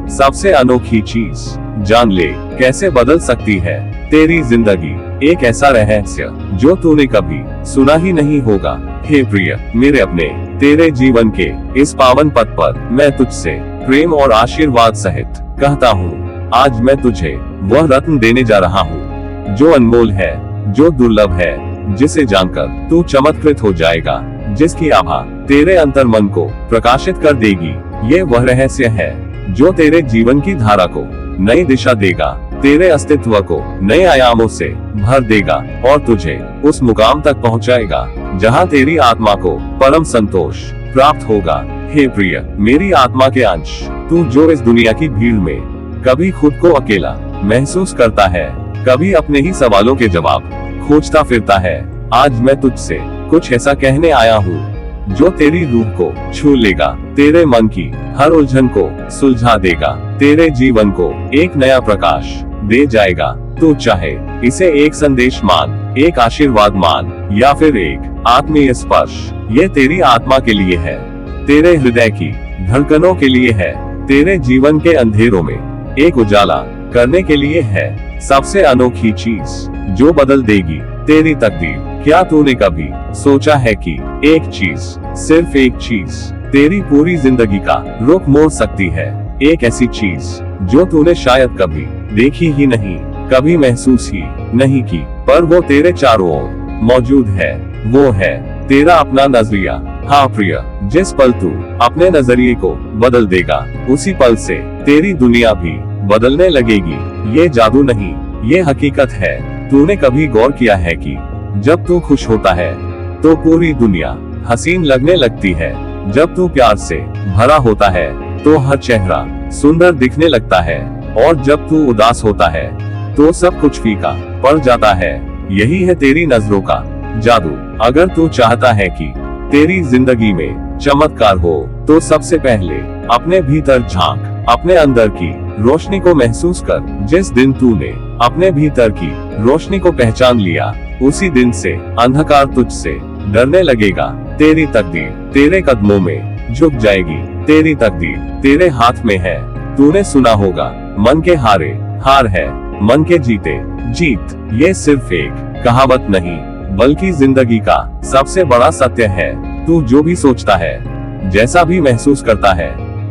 सबसे अनोखी चीज। जान ले कैसे बदल सकती है तेरी जिंदगी। एक ऐसा रहस्य जो तूने कभी सुना ही नहीं होगा। हे प्रिय मेरे अपने, तेरे जीवन के इस पावन पथ पर मैं तुझसे प्रेम और आशीर्वाद सहित कहता हूँ, आज मैं तुझे वह रत्न देने जा रहा हूँ जो अनमोल है, जो दुर्लभ है, जिसे जानकर तू चमत्कृत हो जाएगा, जिसकी आभा तेरे अंतर मन को प्रकाशित कर देगी। ये वह रहस्य है जो तेरे जीवन की धारा को नई दिशा देगा, तेरे अस्तित्व को नए आयामों से भर देगा और तुझे उस मुकाम तक पहुंचाएगा जहां तेरी आत्मा को परम संतोष प्राप्त होगा। हे प्रिय मेरी आत्मा के अंश, तू जो इस दुनिया की भीड़ में कभी खुद को अकेला महसूस करता है, कभी अपने ही सवालों के जवाब खोजता फिरता है, आज मैं तुझसे कुछ ऐसा कहने आया हूँ जो तेरी रूह को छू लेगा, तेरे मन की हर उलझन को सुलझा देगा, तेरे जीवन को एक नया प्रकाश दे जाएगा। तू चाहे इसे एक संदेश मान, एक आशीर्वाद मान या फिर एक आत्मीय स्पर्श, ये तेरी आत्मा के लिए है, तेरे हृदय की धड़कनों के लिए है, तेरे जीवन के अंधेरों में एक उजाला करने के लिए है। सबसे अनोखी चीज जो बदल देगी तेरी तकदीर। क्या तूने कभी सोचा है कि एक चीज, सिर्फ एक चीज तेरी पूरी जिंदगी का रुख मोड़ सकती है? एक ऐसी चीज जो तूने शायद कभी देखी ही नहीं, कभी महसूस ही नहीं की, पर वो तेरे चारों ओर मौजूद है। वो है तेरा अपना नजरिया। हाँ प्रिय, जिस पल तू अपने नजरिए को बदल देगा, उसी पल से तेरी दुनिया भी बदलने लगेगी। ये जादू नहीं, ये हकीकत है। तूने कभी गौर किया है कि जब तू खुश होता है तो पूरी दुनिया हसीन लगने लगती है, जब तू प्यार से भरा होता है तो हर चेहरा सुंदर दिखने लगता है, और जब तू उदास होता है तो सब कुछ फीका पड़ जाता है। यही है तेरी नजरों का जादू। अगर तू चाहता है कि तेरी जिंदगी में चमत्कार हो, तो सबसे पहले अपने भीतर झांक, अपने अंदर की रोशनी को महसूस कर। जिस दिन तूने अपने भीतर की रोशनी को पहचान लिया, उसी दिन से अंधकार तुझसे डरने लगेगा। तेरी तकदीर तेरे कदमों में झुक जाएगी, तेरी तकदीर तेरे हाथ में है। तूने सुना होगा, मन के हारे हार है, मन के जीते जीत। ये सिर्फ एक कहावत नहीं, बल्कि जिंदगी का सबसे बड़ा सत्य है। तू जो भी सोचता है, जैसा भी महसूस करता है,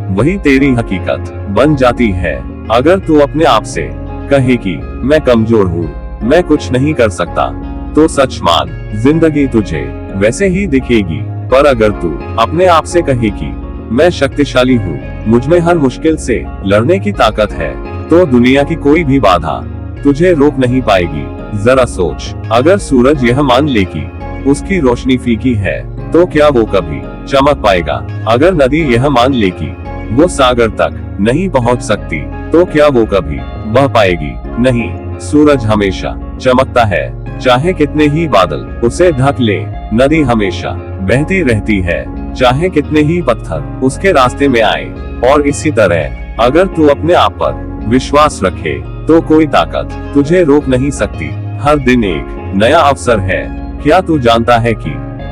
वही तेरी हकीकत बन जाती है। अगर तू अपने आप से कहे कि मैं कमजोर हूँ, मैं कुछ नहीं कर सकता, तो सच मान, जिंदगी तुझे वैसे ही दिखेगी। पर अगर तू अपने आप से कहे कि मैं शक्तिशाली हूँ, मुझ में हर मुश्किल से लड़ने की ताकत है, तो दुनिया की कोई भी बाधा तुझे रोक नहीं पाएगी। जरा सोच, अगर सूरज यह मान ले कि उसकी रोशनी फीकी है, तो क्या वो कभी चमक पाएगा? अगर नदी यह मान ले कि वो सागर तक नहीं पहुंच सकती, तो क्या वो कभी बह पाएगी? नहीं, सूरज हमेशा चमकता है, चाहे कितने ही बादल उसे ढक ले। नदी हमेशा बहती रहती है, चाहे कितने ही पत्थर उसके रास्ते में आए। और इसी तरह अगर तू अपने आप पर विश्वास रखे, तो कोई ताकत तुझे रोक नहीं सकती। हर दिन एक नया अवसर है। क्या तू जानता है कि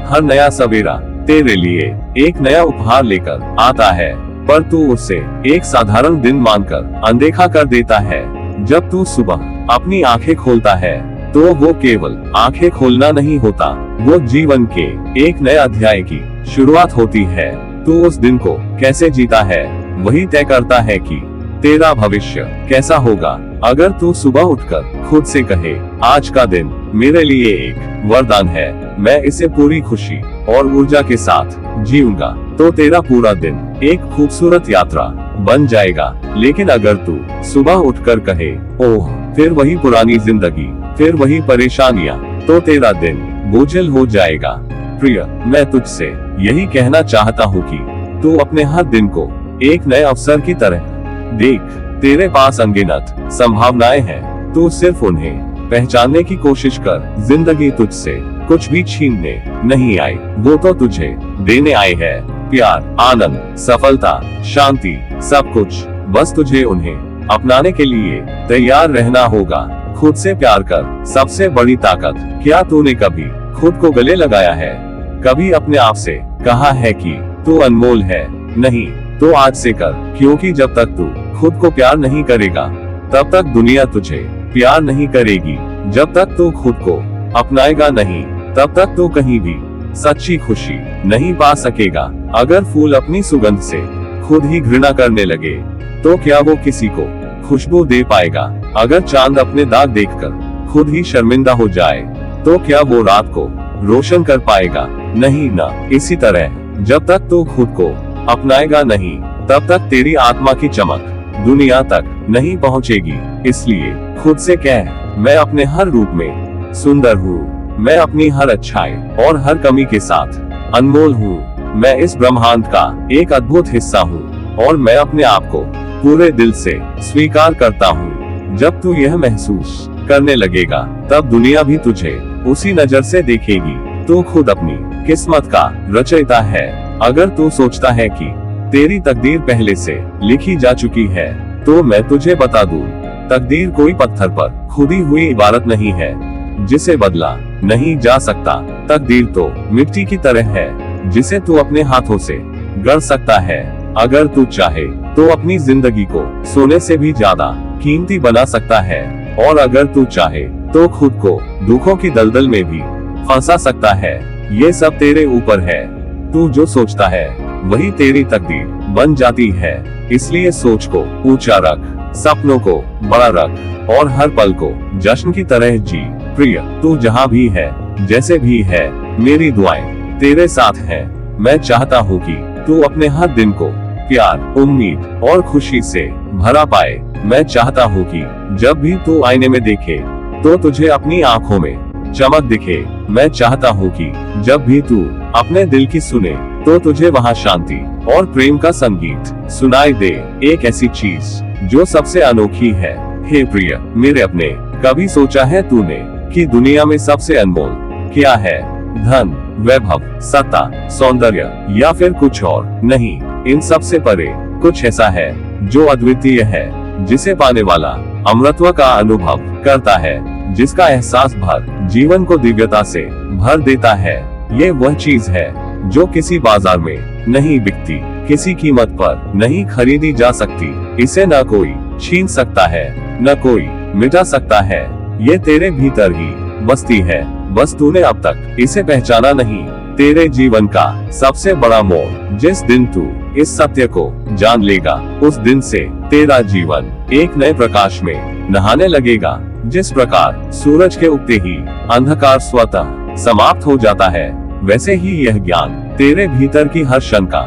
हर नया सवेरा तेरे लिए एक नया उपहार लेकर आता है, पर तू उसे एक साधारण दिन मानकर अनदेखा कर देता है। जब तू सुबह अपनी आंखें खोलता है, तो वो केवल आंखें खोलना नहीं होता, वो जीवन के एक नए अध्याय की शुरुआत होती है। तू उस दिन को कैसे जीता है, वही तय करता है कि तेरा भविष्य कैसा होगा। अगर तू सुबह उठकर खुद से कहे, आज का दिन मेरे लिए एक वरदान है, मैं इसे पूरी खुशी और ऊर्जा के साथ जीऊंगा, तो तेरा पूरा दिन एक खूबसूरत यात्रा बन जाएगा। लेकिन अगर तू सुबह उठकर कहे, ओह फिर वही पुरानी जिंदगी, फिर वही परेशानियां, तो तेरा दिन बोझिल हो जाएगा। प्रिय, मैं तुझसे यही कहना चाहता हूँ कि तू अपने हर दिन को एक नए अवसर की तरह देख। तेरे पास अनगिनत संभावनाएं हैं, तू सिर्फ उन्हें पहचानने की कोशिश कर। जिंदगी तुझसे कुछ भी छीनने नहीं आई, वो तो तुझे देने आई है। प्यार, आनंद, सफलता, शांति, सब कुछ। बस तुझे उन्हें अपनाने के लिए तैयार रहना होगा। खुद से प्यार कर, सबसे बड़ी ताकत। क्या तूने कभी खुद को गले लगाया है? कभी अपने आप से कहा है कि तू अनमोल है? नहीं तो आज से कर, क्योंकि जब तक तू खुद को प्यार नहीं करेगा तब तक दुनिया तुझे प्यार नहीं करेगी। जब तक तू खुद को अपनाएगा नहीं तब तक तू कहीं भी सच्ची खुशी नहीं पा सकेगा। अगर फूल अपनी सुगंध से खुद ही घृणा करने लगे तो क्या वो किसी को खुशबू दे पाएगा? अगर चांद अपने दाग देखकर खुद ही शर्मिंदा हो जाए तो क्या वो रात को रोशन कर पाएगा? नहीं ना। इसी तरह जब तक तू खुद को अपनाएगा नहीं तब तक तेरी आत्मा की चमक दुनिया तक नहीं पहुंचेगी। इसलिए खुद से कह, मैं अपने हर रूप में सुंदर हूँ, मैं अपनी हर अच्छाई और हर कमी के साथ अनमोल हूँ, मैं इस ब्रह्मांड का एक अद्भुत हिस्सा हूँ और मैं अपने आप को पूरे दिल से स्वीकार करता हूँ। जब तू यह महसूस करने लगेगा तब दुनिया भी तुझे उसी नजर से देखेगी। तू खुद अपनी किस्मत का रचयिता है। अगर तू सोचता है कि तेरी तकदीर पहले से लिखी जा चुकी है तो मैं तुझे बता दूं, तकदीर कोई पत्थर पर खुदी हुई इबारत नहीं है जिसे बदला नहीं जा सकता। तकदीर तो मिट्टी की तरह है जिसे तू अपने हाथों से गढ़ सकता है। अगर तू चाहे तो अपनी जिंदगी को सोने से भी ज्यादा कीमती बना सकता है और अगर तू चाहे तो खुद को दुखों की दलदल में भी फंसा सकता है। ये सब तेरे ऊपर है। तू जो सोचता है वही तेरी तकदीर बन जाती है। इसलिए सोच को ऊंचा रख, सपनों को बड़ा रख और हर पल को जश्न की तरह जी। प्रिय, तू जहाँ भी है, जैसे भी है, मेरी दुआएं तेरे साथ हैं। मैं चाहता हूँ कि तू अपने हर दिन को प्यार, उम्मीद और खुशी से भरा पाए। मैं चाहता हूँ कि जब भी तू आईने में देखे तो तुझे अपनी आंखों में चमक दिखे। मैं चाहता हूँ कि जब भी तू अपने दिल की सुने तो तुझे वहाँ शांति और प्रेम का संगीत सुनाई दे। एक ऐसी चीज जो सबसे अनोखी है। हे प्रिय, मेरे अपने, कभी सोचा है तूने कि दुनिया में सबसे अनमोल क्या है? धन, वैभव, सत्ता, सौंदर्य या फिर कुछ और? नहीं, इन सब से परे कुछ ऐसा है जो अद्वितीय है, जिसे पाने वाला अमरत्व का अनुभव करता है, जिसका एहसास भर जीवन को दिव्यता से भर देता है। ये वह चीज है जो किसी बाजार में नहीं बिकती, किसी कीमत पर नहीं खरीदी जा सकती। इसे न कोई छीन सकता है, न कोई मिटा सकता है। ये तेरे भीतर ही बसती है, बस तूने अब तक इसे पहचाना नहीं। तेरे जीवन का सबसे बड़ा मोड़ जिस दिन तू इस सत्य को जान लेगा, उस दिन से तेरा जीवन एक नए प्रकाश में नहाने लगेगा। जिस प्रकार सूरज के उगते ही अंधकार स्वतः समाप्त हो जाता है, वैसे ही यह ज्ञान तेरे भीतर की हर शंका,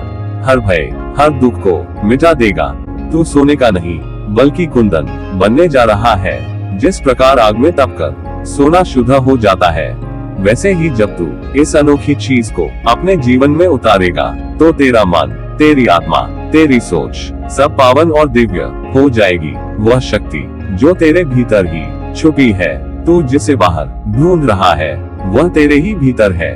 हर भय, हर दुख को मिटा देगा। तू सोने का नहीं बल्कि कुंदन बनने जा रहा है। जिस प्रकार आग में तपकर सोना शुद्ध हो जाता है, वैसे ही जब तू इस अनोखी चीज को अपने जीवन में उतारेगा तो तेरा मन, तेरी आत्मा, तेरी सोच सब पावन और दिव्य हो जाएगी। वह शक्ति जो तेरे भीतर ही छुपी है, तू जिसे बाहर ढूंढ रहा है, वह तेरे ही भीतर है।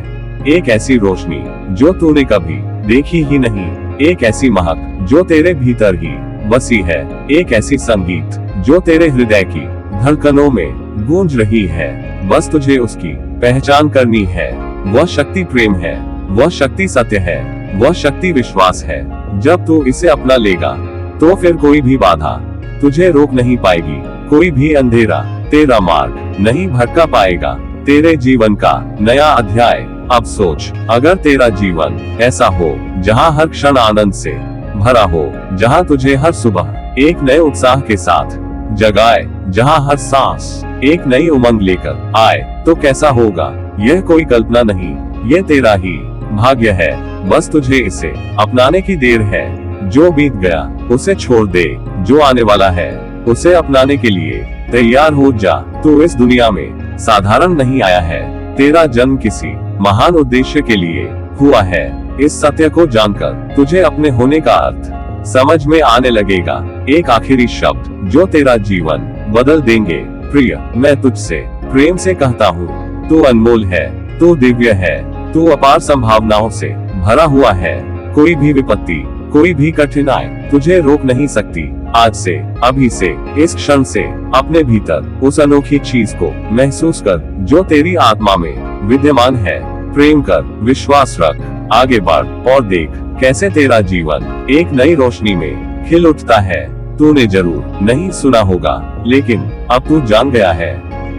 एक ऐसी रोशनी जो तूने कभी देखी ही नहीं, एक ऐसी महक जो तेरे भीतर ही बसी है, एक ऐसी संगीत जो तेरे हृदय की धड़कनों में गूंज रही है। बस तुझे उसकी पहचान करनी है। वह शक्ति प्रेम है, वह शक्ति सत्य है, वह शक्ति विश्वास है। जब तू इसे अपना लेगा तो फिर कोई भी बाधा तुझे रोक नहीं पाएगी, कोई भी अंधेरा तेरा मार्ग नहीं भटका पाएगा। तेरे जीवन का नया अध्याय अब सोच, अगर तेरा जीवन ऐसा हो जहाँ हर क्षण आनंद से भरा हो, जहाँ तुझे हर सुबह एक नए उत्साह के साथ जगाए, जहाँ हर सांस एक नई उमंग लेकर आए, तो कैसा होगा? यह कोई कल्पना नहीं, ये तेरा ही भाग्य है। बस तुझे इसे अपनाने की देर है। जो बीत गया उसे छोड़ दे, जो आने वाला है उसे अपनाने के लिए तैयार हो जा। तू इस दुनिया में साधारण नहीं आया है, तेरा जन्म किसी महान उद्देश्य के लिए हुआ है। इस सत्य को जानकर तुझे अपने होने का अर्थ समझ में आने लगेगा। एक आखिरी शब्द जो तेरा जीवन बदल देंगे। प्रिय, मैं तुझसे प्रेम से कहता हूँ, तू अनमोल है, तू दिव्य है, तू अपार संभावनाओं से भरा हुआ है। कोई भी विपत्ति, कोई भी कठिनाई तुझे रोक नहीं सकती। आज से, अभी से, इस क्षण से अपने भीतर उस अनोखी चीज को महसूस कर जो तेरी आत्मा में विद्यमान है। प्रेम कर, विश्वास रख, आगे बढ़ और देख कैसे तेरा जीवन एक नई रोशनी में खिल उठता है। तूने जरूर नहीं सुना होगा, लेकिन अब तू जान गया है।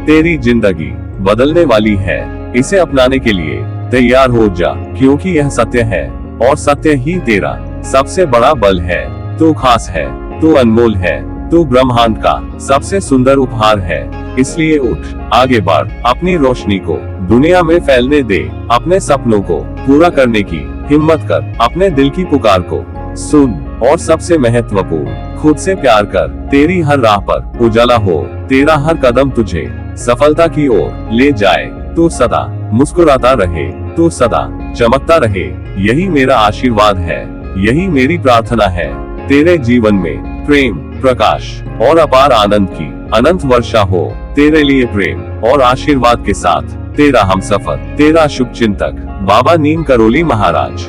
तेरी जिंदगी बदलने वाली है। इसे अपनाने के लिए तैयार हो जा, क्योंकि यह सत्य है और सत्य ही तेरा सबसे बड़ा बल है। तू खास है, तू अनमोल है, तू ब्रह्मांड का सबसे सुंदर उपहार है। इसलिए उठ, आगे बढ़, अपनी रोशनी को दुनिया में फैलने दे। अपने सपनों को पूरा करने की हिम्मत कर, अपने दिल की पुकार को सुन और सबसे महत्वपूर्ण, खुद से प्यार कर। तेरी हर राह पर उजाला हो, तेरा हर कदम तुझे सफलता की ओर ले जाए। तू सदा मुस्कुराता रहे, तू सदा चमकता रहे, यही मेरा आशीर्वाद है, यही मेरी प्रार्थना है। तेरे जीवन में प्रेम, प्रकाश और अपार आनंद की अनंत वर्षा हो। तेरे लिए प्रेम और आशीर्वाद के साथ तेरा हमसफर, तेरा शुभचिंतक बाबा नीम करोली महाराज।